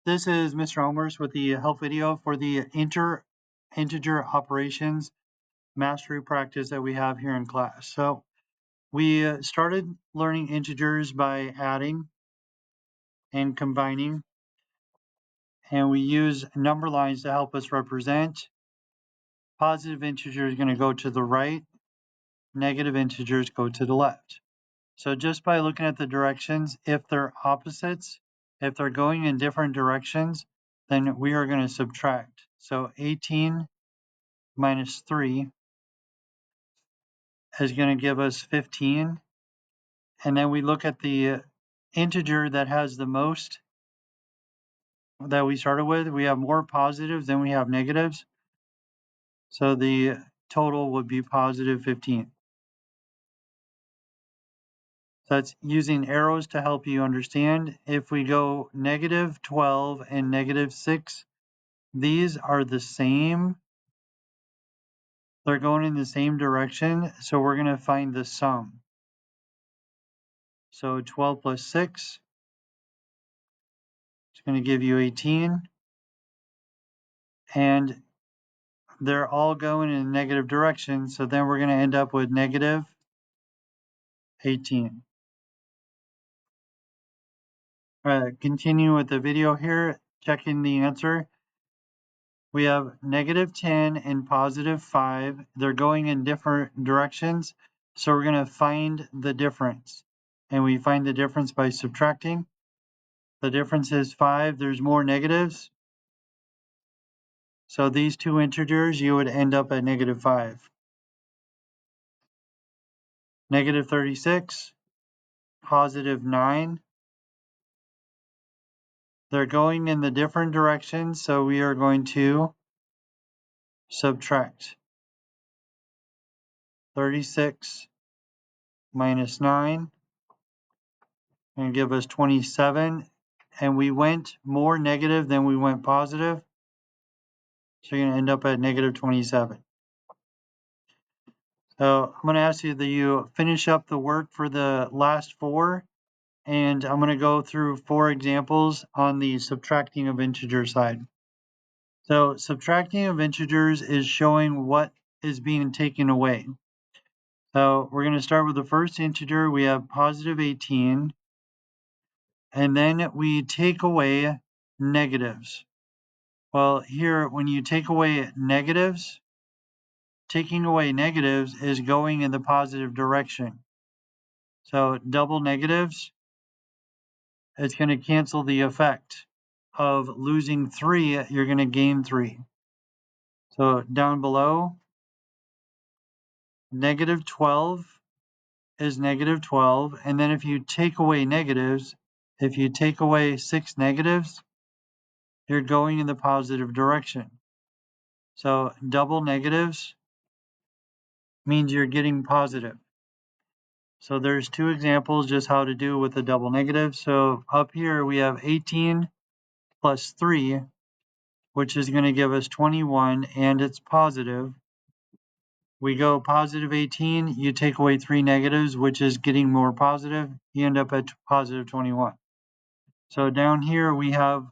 This is Mr. Elmhorst with the help video for the integer operations mastery practice that we have here in class. So we started learning integers by adding and combining, and we use number lines to help us represent. Positive integer is going to go to the right, negative integers go to the left. So just by looking at the directions, if they're opposites, if they're going in different directions, then we are going to subtract. So 18 minus 3 is going to give us 15. And then we look at the integer that has the most that we started with. We have more positives than we have negatives. So the total would be positive 15. So that's using arrows to help you understand. If we go negative 12 and negative 6, these are the same. They're going in the same direction. So we're going to find the sum. So 12 plus 6 is going to give you 18. And they're all going in a negative direction. So then we're going to end up with negative 18. Continue with the video here, checking the answer. We have negative 10 and positive 5. They're going in different directions. So we're going to find the difference. And we find the difference by subtracting. The difference is 5. There's more negatives. So these two integers, you would end up at negative 5. Negative 36, positive 9. They're going in the different directions, so we are going to subtract. 36 minus 9 and give us 27. And we went more negative than we went positive. So you're going to end up at negative 27. So I'm going to ask you that you finish up the work for the last 4. And I'm going to go through 4 examples on the subtracting of integer side. So subtracting of integers is showing what is being taken away. So we're going to start with the first integer. We have positive 18. And then we take away negatives. Well, here, when you take away negatives, taking away negatives is going in the positive direction. So double negatives, it's going to cancel the effect of losing 3. You're going to gain 3. So down below, negative 12 is negative 12. And then if you take away negatives, if you take away 6 negatives, you're going in the positive direction. So double negatives means you're getting positive. So there's 2 examples just how to do with a double negative. So up here we have 18 plus 3, which is going to give us 21, and it's positive. We go positive 18, you take away 3 negatives, which is getting more positive. You end up at positive 21. So down here we have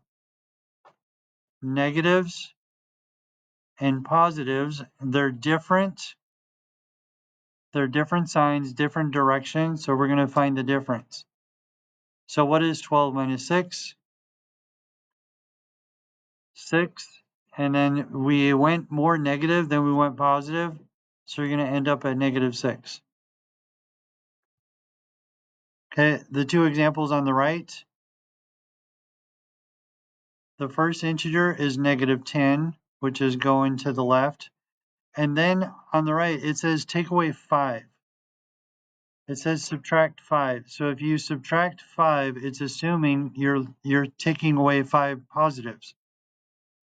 negatives and positives. They're different. They're different signs, different directions. So we're going to find the difference. So what is 12 minus 6? 6. And then we went more negative than we went positive. So you're going to end up at negative 6. Okay, the 2 examples on the right. The first integer is negative 10, which is going to the left. And then on the right, it says take away 5. It says subtract 5. So if you subtract 5, it's assuming you're taking away 5 positives.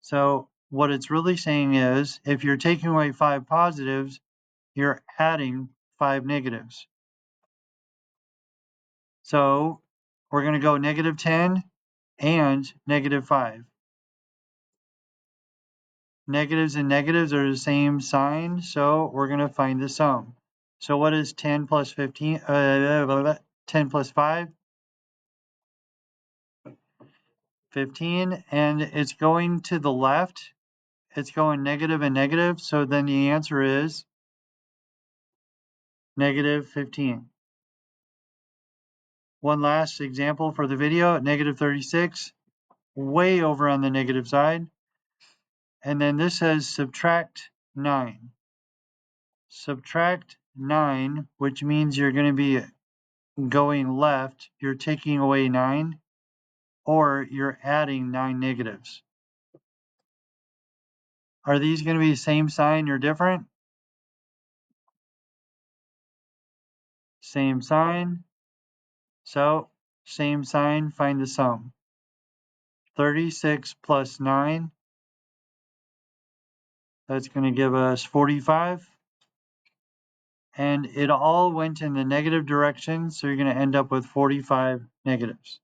So what it's really saying is if you're taking away 5 positives, you're adding 5 negatives. So we're going to go negative 10 and negative 5. Negatives and negatives are the same sign, so we're going to find the sum. So what is 10 plus 15? 10 plus 5? 15, and it's going to the left. It's going negative and negative, so then the answer is negative 15. One last example for the video, negative 36, way over on the negative side. And then this says subtract 9. Subtract 9, which means you're going to be going left, you're taking away 9, or you're adding 9 negatives. Are these going to be the same sign or different? Same sign. So, same sign, find the sum. 36 plus 9, that's going to give us 45. And it all went in the negative direction, so you're going to end up with 45 negatives.